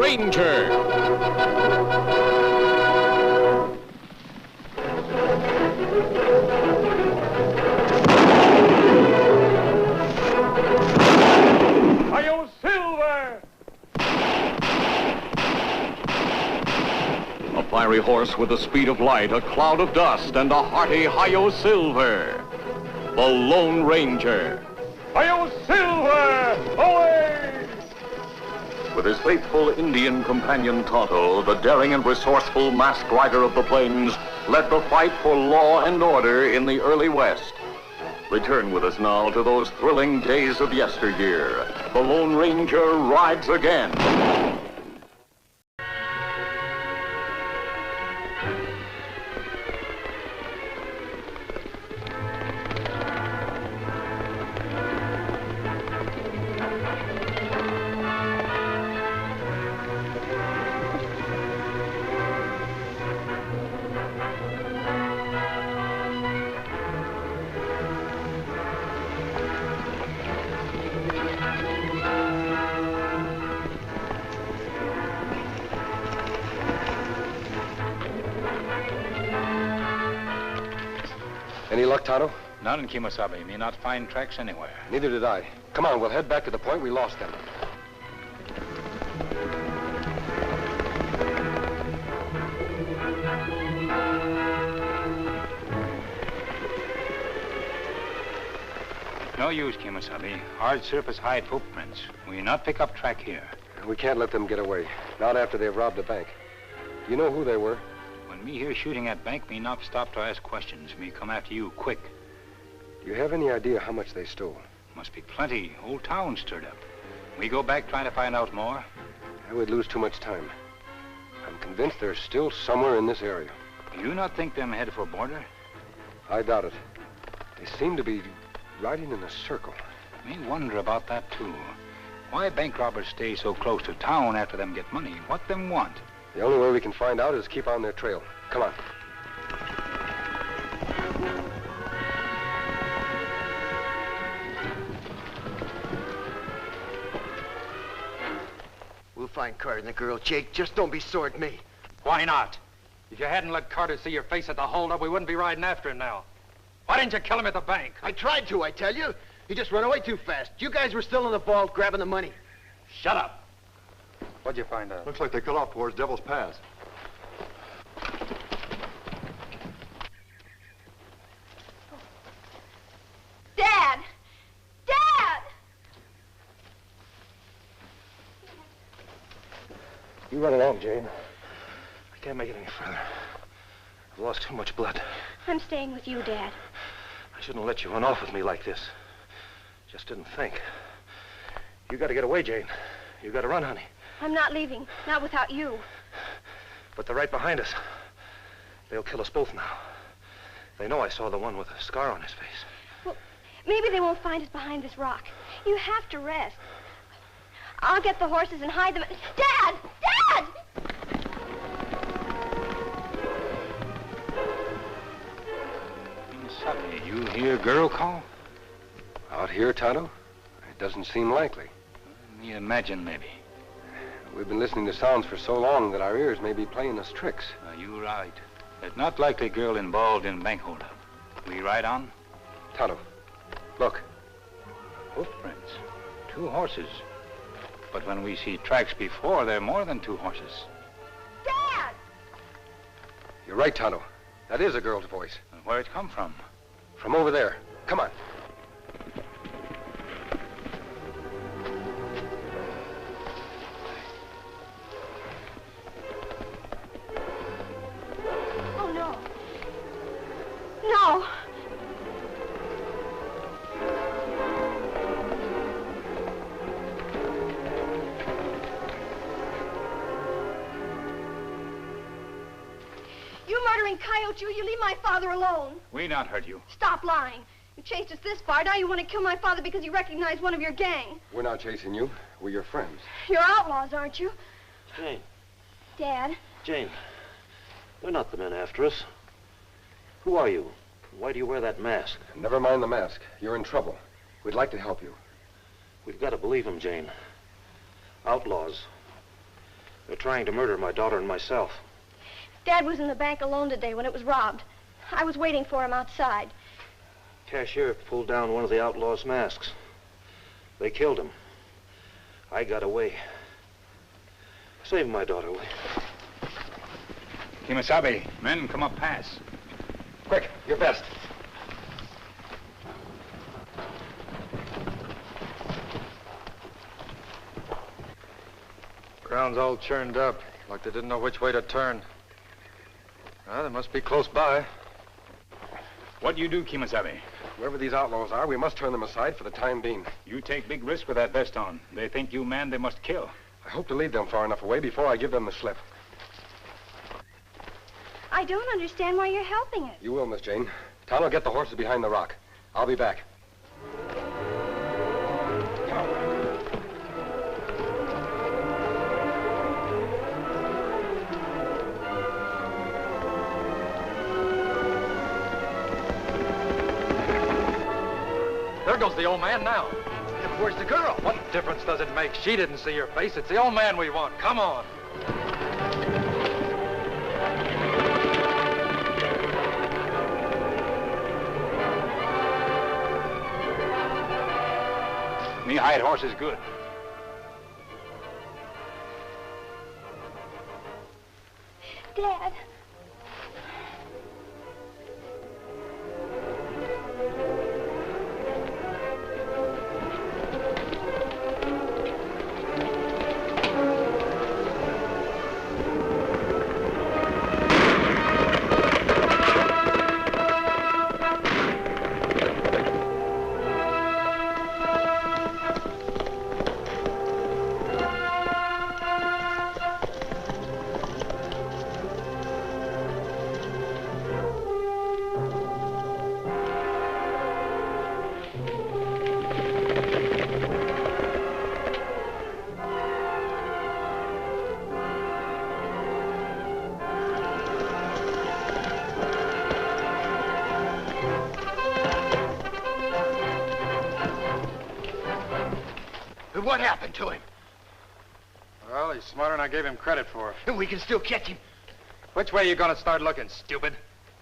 Ranger. Silver! A fiery horse with the speed of light, a cloud of dust, and a hearty Hi-Yo Silver. The Lone Ranger. Hi-Yo Silver! Away! With his faithful Indian companion Tonto, the daring and resourceful masked rider of the plains led the fight for law and order in the early West. Return with us now to those thrilling days of yesteryear. The Lone Ranger rides again. Any luck, Tonto? None in Kemo Sabe. May not find tracks anywhere. Neither did I. Come on, we'll head back to the point we lost them. No use, Kemo Sabe. Hard surface hide footprints. We not pick up track here. We can't let them get away. Not after they've robbed a bank. You know who they were? When me hear shooting at bank, me not stop to ask questions. Me come after you quick. Do you have any idea how much they stole? Must be plenty. Whole town stirred up. We go back trying to find out more. I would lose too much time. I'm convinced they're still somewhere in this area. You not think them headed for border? I doubt it. They seem to be riding in a circle. Me wonder about that, too. Why bank robbers stay so close to town after them get money? What them want? The only way we can find out is keep on their trail. Come on. We'll find Carter and the girl, Jake. Just don't be sore at me. Why not? If you hadn't let Carter see your face at the holdup, we wouldn't be riding after him now. Why didn't you kill him at the bank? I tried to, I tell you. He just ran away too fast. You guys were still in the vault grabbing the money. Shut up. What'd you find out? Looks like they cut off towards Devil's Pass. Dad! Dad! You run along, Jane. I can't make it any further. I've lost too much blood. I'm staying with you, Dad. I shouldn't have let you run off with me like this. Just didn't think. You got to get away, Jane. You got to run, honey. I'm not leaving. Not without you. But they're right behind us. They'll kill us both now. They know I saw the one with a scar on his face. Well, maybe they won't find us behind this rock. You have to rest. I'll get the horses and hide them. Dad! Dad! Suddenly, you hear girl call? Out here, Tonto? It doesn't seem likely. Me imagine, maybe. We've been listening to sounds for so long that our ears may be playing us tricks. You right. It's not likely girl involved in bank holdup. We ride on? Tonto, look. Footprints. 2 horses. But when we see tracks before, they're more than 2 horses. Dad! You're right, Tonto. That is a girl's voice. Where'd it come from? From over there. Come on. Oh, no. No. You murdering coyote, you leave my father alone. We not hurt you. Stop lying. You chased us this far. Now you want to kill my father because you recognize one of your gang. We're not chasing you. We're your friends. You're outlaws, aren't you? Jane. Dad. Jane, they're not the men after us. Who are you? Why do you wear that mask? Never mind the mask. You're in trouble. We'd like to help you. We've got to believe them, Jane. Outlaws. They're trying to murder my daughter and myself. Dad was in the bank alone today when it was robbed. I was waiting for him outside. Cashier pulled down one of the outlaws' masks. They killed him. I got away. Save my daughter, will you? Kemo Sabe, men, come up pass. Quick, your best. Ground's all churned up, like they didn't know which way to turn. Well, they must be close by. What do you do, Kemo Sabe? Whoever these outlaws are, we must turn them aside for the time being. You take big risk with that vest on. They think you man they must kill. I hope to lead them far enough away before I give them the slip. I don't understand why you're helping us. You will, Miss Jane. Tonto will get the horses behind the rock. I'll be back. There goes the old man now. Where's the girl? What difference does it make? She didn't see your face. It's the old man we want. Come on. Knee-high horse is good. Dad. What happened to him? Well, he's smarter than I gave him credit for. We can still catch him. Which way are you going to start looking, stupid?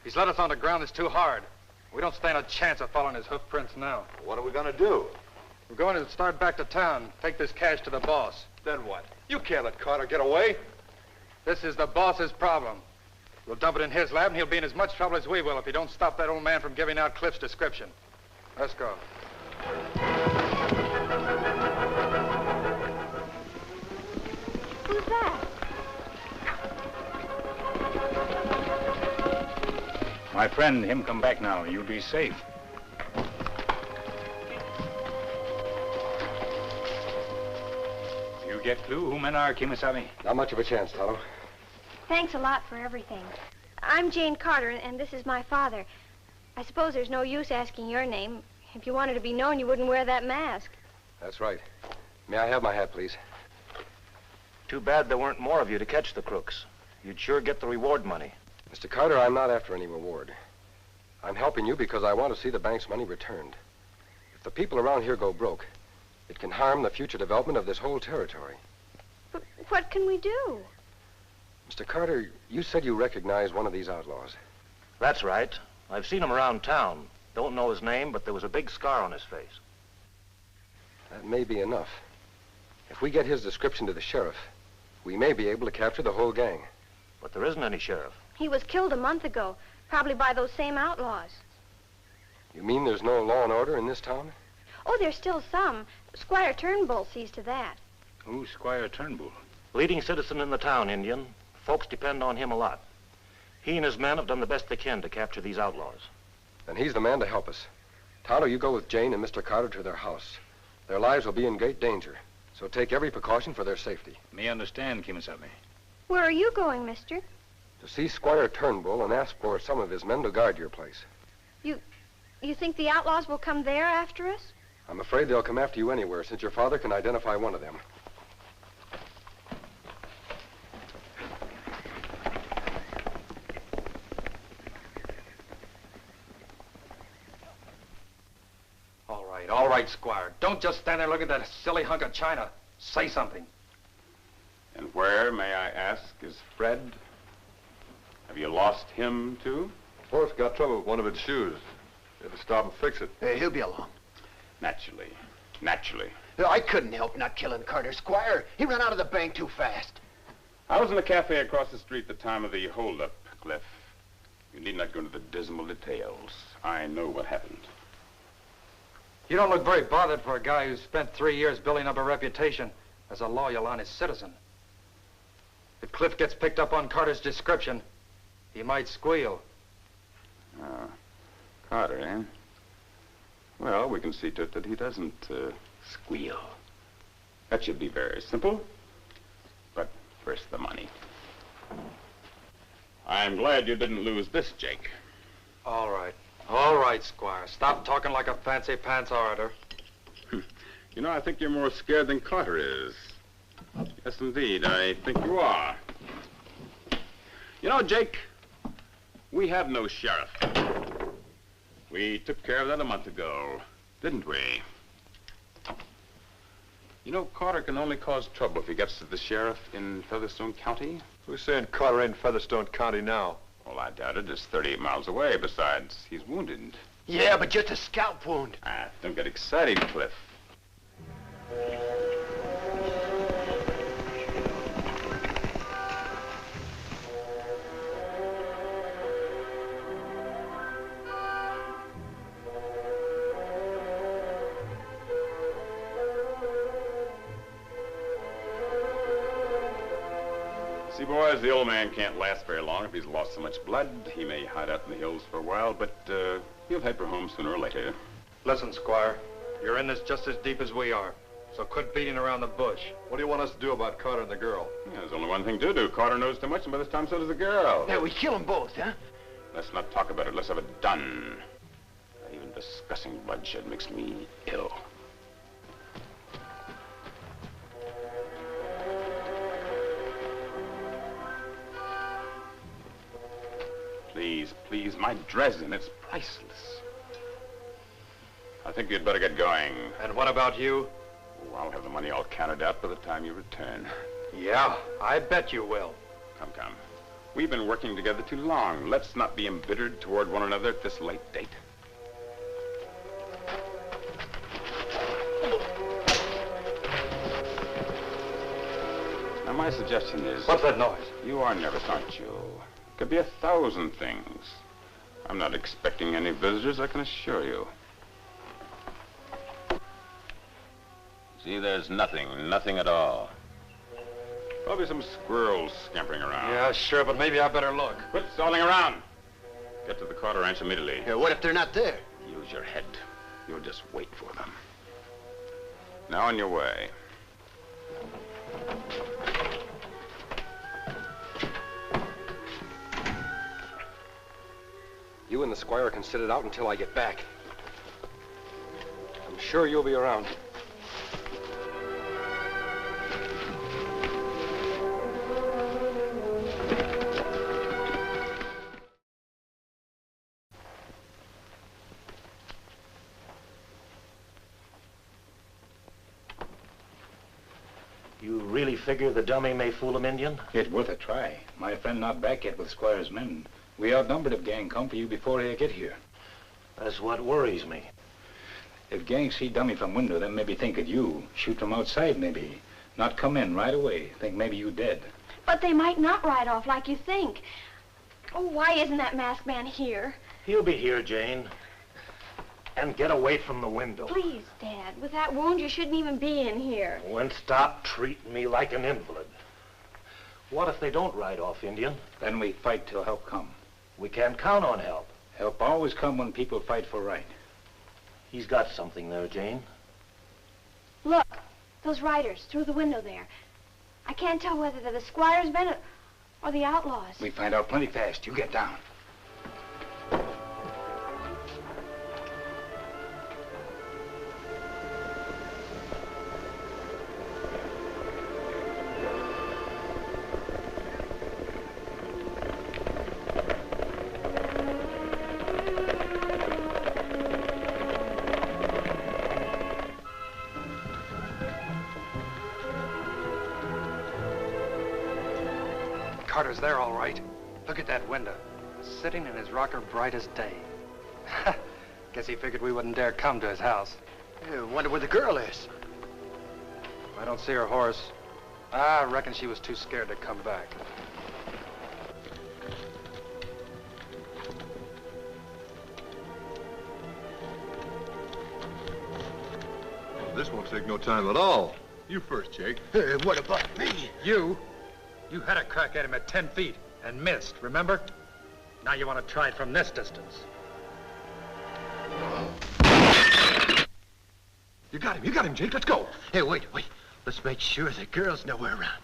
He's led us on the ground that's too hard. We don't stand a chance of following his hoof prints now. What are we going to do? We're going to start back to town, take this cash to the boss. Then what? You can't let Carter get away. This is the boss's problem. We'll dump it in his lab, and he'll be in as much trouble as we will if he don't stop that old man from giving out Cliff's description. Let's go. Who's that? My friend, him come back now. You'll be safe. You get clue who men are, Kemo Sabe? Not much of a chance, Tonto. Thanks a lot for everything. I'm Jane Carter, and this is my father. I suppose there's no use asking your name. If you wanted to be known, you wouldn't wear that mask. That's right. May I have my hat, please? Too bad there weren't more of you to catch the crooks. You'd sure get the reward money. Mr. Carter, I'm not after any reward. I'm helping you because I want to see the bank's money returned. If the people around here go broke, it can harm the future development of this whole territory. But what can we do? Mr. Carter, you said you recognized one of these outlaws. That's right. I've seen him around town. Don't know his name, but there was a big scar on his face. That may be enough. If we get his description to the sheriff, we may be able to capture the whole gang. But there isn't any sheriff. He was killed a month ago, probably by those same outlaws. You mean there's no law and order in this town? Oh, there's still some. Squire Turnbull sees to that. Who's Squire Turnbull? Leading citizen in the town, Indian. Folks depend on him a lot. He and his men have done the best they can to capture these outlaws. Then he's the man to help us. Tonto, you go with Jane and Mr. Carter to their house. Their lives will be in great danger, so take every precaution for their safety. Me understand, Kemo Sabe. Where are you going, mister? To see Squire Turnbull and ask for some of his men to guard your place. You think the outlaws will come there after us? I'm afraid they'll come after you anywhere, since your father can identify one of them. All right, Squire. Don't just stand there looking at that silly hunk of china. Say something. where, may I ask, is Fred? Have you lost him, too? Horse got trouble with one of its shoes. You had to stop and fix it. Hey, he'll be along. Naturally. Naturally. I couldn't help not killing Carter. Squire, he ran out of the bank too fast. I was in a cafe across the street at the time of the holdup, Cliff. You need not go into the dismal details. I know what happened. You don't look very bothered for a guy who spent 3 years building up a reputation as a loyal, honest citizen. If Cliff gets picked up on Carter's description, he might squeal. Ah, Carter, eh? Well, we can see to it that he doesn't squeal. That should be very simple. But first, the money. I'm glad you didn't lose this, Jake. All right. All right, Squire. Stop talking like a fancy pants orator. You know, I think you're more scared than Carter is. Yes, indeed. I think you are. You know, Jake, we have no sheriff. We took care of that a month ago, didn't we? You know, Carter can only cause trouble if he gets to the sheriff in Featherstone County. Who's saying Carter ain't in Featherstone County now? Well, I doubt it. It's 38 miles away. Besides, he's wounded. Yeah, but just a scalp wound. Ah, don't get excited, Cliff. See, boys, the old man can't last very long if he's lost so much blood. He may hide out in the hills for a while, but he'll head for home sooner or later. Listen, Squire, you're in this just as deep as we are, so quit beating around the bush. What do you want us to do about Carter and the girl? Yeah, there's only one thing to do. Carter knows too much, and by this time so does the girl. Yeah, we kill them both, huh? Let's not talk about it. Let's have it done. Even discussing bloodshed makes me ill. Please, please, my Dresden, it's priceless. I think you'd better get going. And what about you? Oh, I'll have the money all counted out by the time you return. Yeah, I bet you will. Come, come. We've been working together too long. Let's not be embittered toward one another at this late date. Now, my suggestion is... What's that noise? You are nervous, aren't you? Could be 1,000 things. I'm not expecting any visitors, I can assure you. See, there's nothing at all. Probably some squirrels scampering around. Yeah, sure, but maybe I better look. Quit stalling around. Get to the Carter Ranch immediately. Yeah, what if they're not there? Use your head. You'll just wait for them. Now on your way. You and the Squire can sit it out until I get back. I'm sure you'll be around. You really figure the dummy may fool him, Indian? It's worth a try. My friend not back yet with Squire's men. We outnumbered if gang come for you before they get here. That's what worries me. If gang see dummy from window, then maybe think of you. Shoot from outside, maybe. Not come in right away. Think maybe you dead. But they might not ride off like you think. Oh, why isn't that masked man here? He'll be here, Jane. And get away from the window. Please, Dad. With that wound, you shouldn't even be in here. Oh, and stop treating me like an invalid. What if they don't ride off, Indian? Then we fight till help come. We can't count on help. Help always come when people fight for right. He's got something there, Jane. Look, those riders through the window there. I can't tell whether they're the Squire's men or the outlaws. We find out plenty fast. You get down. Carter's there, all right. Look at that window. Sitting in his rocker bright as day. Guess he figured we wouldn't dare come to his house. Yeah, wonder where the girl is. I don't see her horse. I reckon she was too scared to come back. This won't take no time at all. You first, Jake. What about me? You had a crack at him at 10 feet and missed, remember? Now you want to try it from this distance. You got him, Jake. Let's go. Hey, wait. Let's make sure the girl's nowhere around.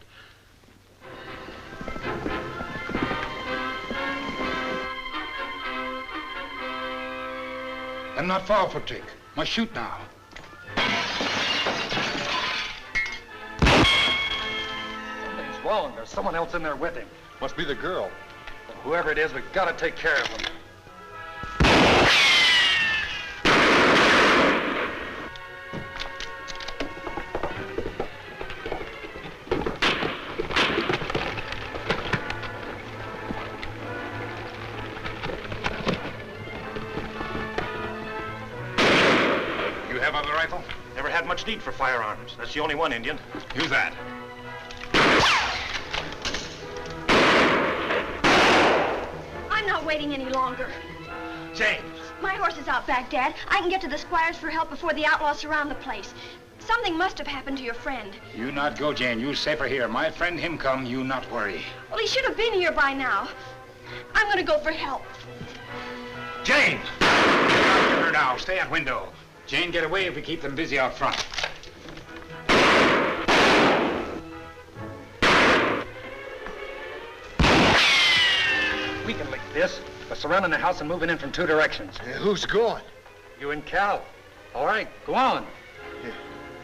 I'm not far for Jake. Must shoot now. Something's wrong. There's someone else in there with him. Must be the girl. Well, whoever it is, we've got to take care of him. Never had much need for firearms. That's the only one, Indian. Use that. I'm not waiting any longer. James! My horse is out back, Dad. I can get to the Squires for help before the outlaws surround the place. Something must have happened to your friend. You not go, Jane. You safer here. My friend him come. You not worry. Well, he should have been here by now. I'm gonna go for help. Jane! Get her now. Stay at window. Jane, get away if we keep them busy out front. We can lick this. We're surrounding the house and moving in from 2 directions. Who's going? You and Cal. All right, go on.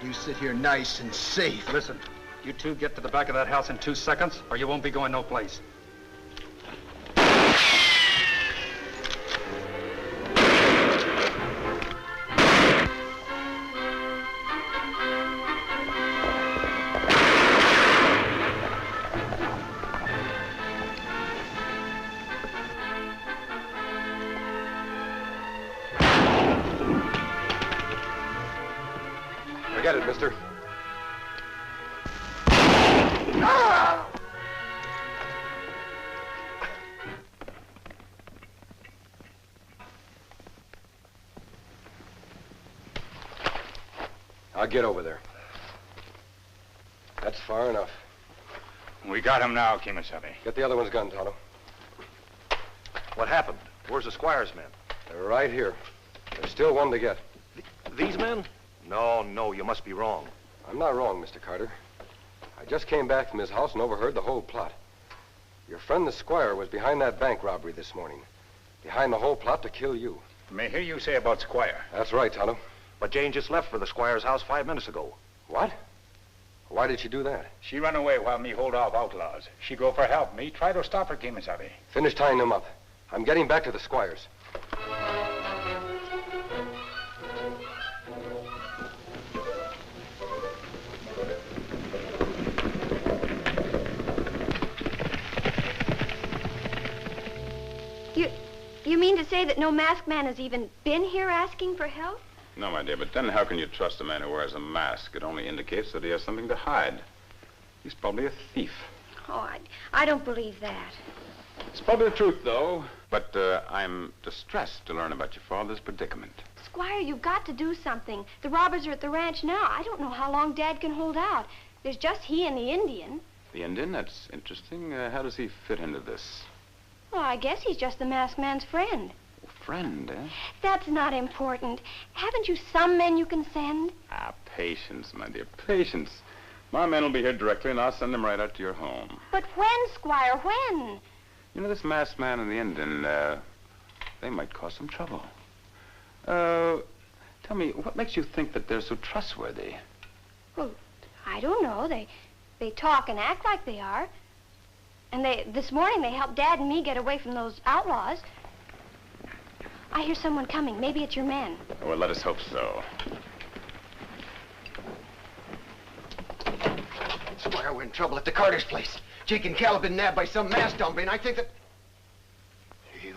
You sit here nice and safe. Listen, you two get to the back of that house in 2 seconds, or you won't be going no place. Get it, mister. I'll get over there. That's far enough. We got him now, Kemo Sabe. Get the other one's gun, Tonto. What happened? Where's the Squire's men? They're right here. There's still one to get. These men? No, you must be wrong. I'm not wrong, Mr. Carter. I just came back from his house and overheard the whole plot. Your friend, the Squire, was behind that bank robbery this morning. Behind the whole plot to kill you. May hear you say about Squire. That's right, Tonto. But Jane just left for the Squire's house 5 minutes ago. What? Why did she do that? She run away while me hold off outlaws. She go for help. Me try to stop her, Kemo Sabe. Finish tying them up. I'm getting back to the Squires. You mean to say that no masked man has even been here asking for help? No, my dear, but then how can you trust a man who wears a mask? It only indicates that he has something to hide. He's probably a thief. Oh, I don't believe that. It's probably the truth, though. But I'm distressed to learn about your father's predicament. Squire, you've got to do something. The robbers are at the ranch now. I don't know how long Dad can hold out. There's just he and the Indian. The Indian? That's interesting. How does he fit into this? Well, I guess he's just the masked man's friend. Friend, eh? That's not important. Haven't you some men you can send? Ah, patience, my dear, patience. My men will be here directly, and I'll send them right out to your home. But when, Squire, when? You know, this masked man and the Indian, they might cause some trouble. Tell me, what makes you think that they're so trustworthy? Well, I don't know. They talk and act like they are. And this morning they helped Dad and me get away from those outlaws. I hear someone coming. Maybe it's your men. Well, let us hope so. Squire, we're in trouble at the Carter's place. Jake and Cal have been nabbed by some masked hombre, and I think that...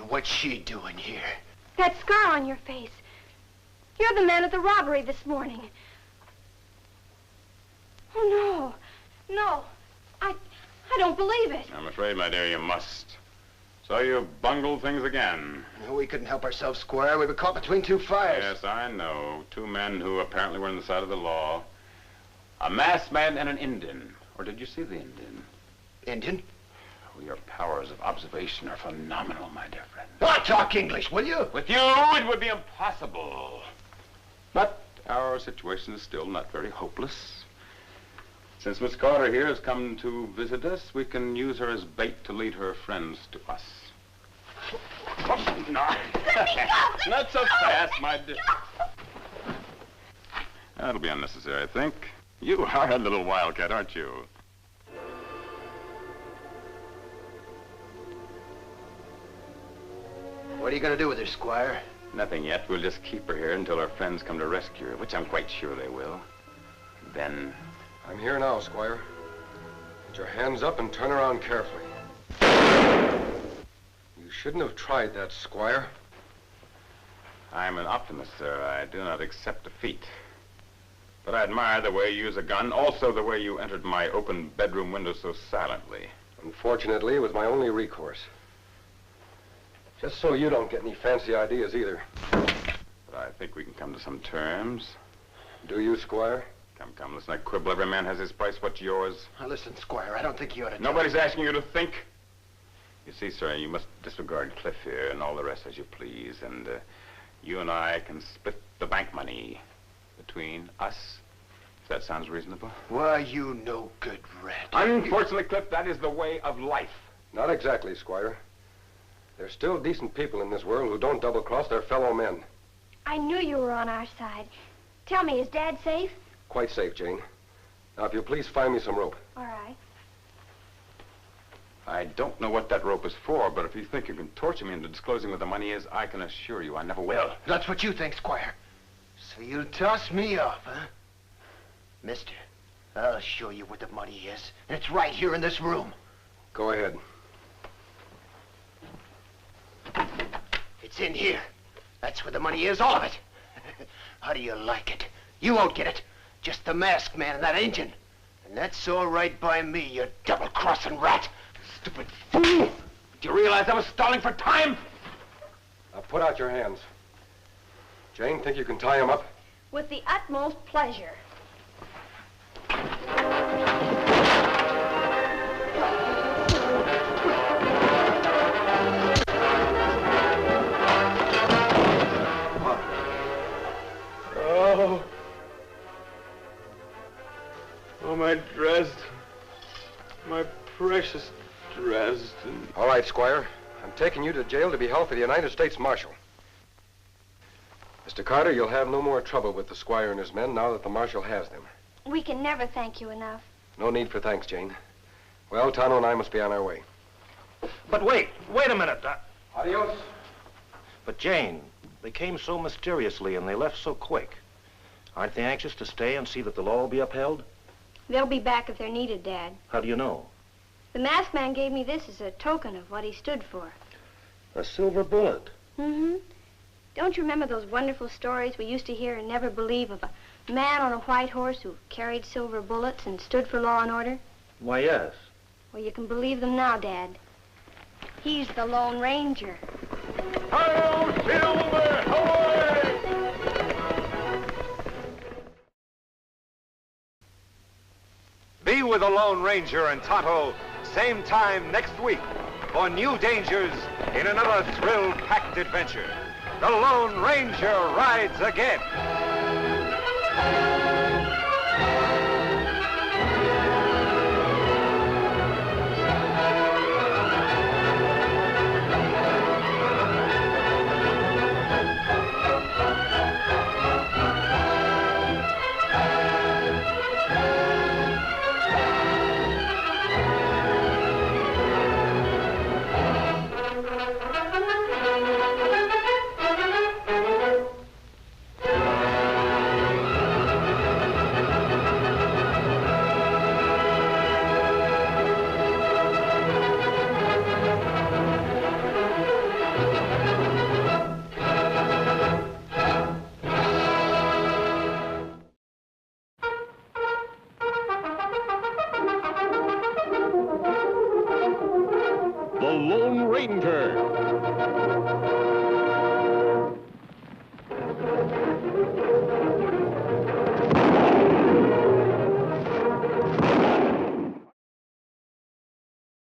What's she doing here? That scar on your face. You're the man at the robbery this morning. Oh, no. No. I don't believe it. I'm afraid, my dear, you must. So you bungled things again. No, we couldn't help ourselves, Squire. We were caught between two fires. Yes, I know. Two men who apparently were on the side of the law. A masked man and an Indian. Or did you see the Indian? Indian? Oh, your powers of observation are phenomenal, my dear friend. Oh, talk English, will you? With you, it would be impossible. But our situation is still not very hopeless. Since Miss Carter here has come to visit us, we can use her as bait to lead her friends to us. Oh, no. Not so fast, my dear. That'll be unnecessary, I think. You are a little wildcat, aren't you? What are you going to do with her, Squire? Nothing yet. We'll just keep her here until our friends come to rescue her, which I'm quite sure they will. Then... I'm here now, Squire. Put your hands up and turn around carefully. You shouldn't have tried that, Squire. I'm an optimist, sir. I do not accept defeat. But I admire the way you use a gun, also the way you entered my open bedroom window so silently. Unfortunately, it was my only recourse. Just so you don't get any fancy ideas either. But I think we can come to some terms. Do you, Squire? Come, let's not quibble. Every man has his price. What's yours? Now, listen, Squire, I don't think you ought to... Nobody's asking you to think. You see, sir, you must disregard Cliff here and all the rest as you please, and you and I can split the bank money between us. If that sounds reasonable. Why, you no good rat. Unfortunately, Cliff, that is the way of life. Not exactly, Squire. There's still decent people in this world who don't double-cross their fellow men. I knew you were on our side. Tell me, is Dad safe? Quite safe, Jane. Now, if you'll please find me some rope. All right. I don't know what that rope is for, but if you think you can torture me into disclosing what the money is, I can assure you I never will. That's what you think, Squire. So you'll toss me off, huh? Mister, I'll show you what the money is. And it's right here in this room. Go ahead. It's in here. That's where the money is, all of it. How do you like it? You won't get it. Just the masked man and that Injun. And that's all right by me, you double-crossing rat. Stupid fool. Do you realize I was stalling for time? Now, put out your hands. Jane, think you can tie him up? With the utmost pleasure. Oh, my Dresden. My precious Dresden. All right, Squire. I'm taking you to jail to be held for the United States Marshal. Mr. Carter, you'll have no more trouble with the Squire and his men now that the Marshal has them. We can never thank you enough. No need for thanks, Jane. Well, Tonto and I must be on our way. But wait a minute. Adios. But Jane, they came so mysteriously and they left so quick. Aren't they anxious to stay and see that the law will be upheld? They'll be back if they're needed, Dad. How do you know? The masked man gave me this as a token of what he stood for. A silver bullet. Mm-hmm. Don't you remember those wonderful stories we used to hear and never believe of a man on a white horse who carried silver bullets and stood for law and order? Why, yes. Well, you can believe them now, Dad. He's the Lone Ranger. Hi-yo, Silver! Away! Be with the Lone Ranger and Tonto same time next week for new dangers in another thrill-packed adventure. The Lone Ranger rides again.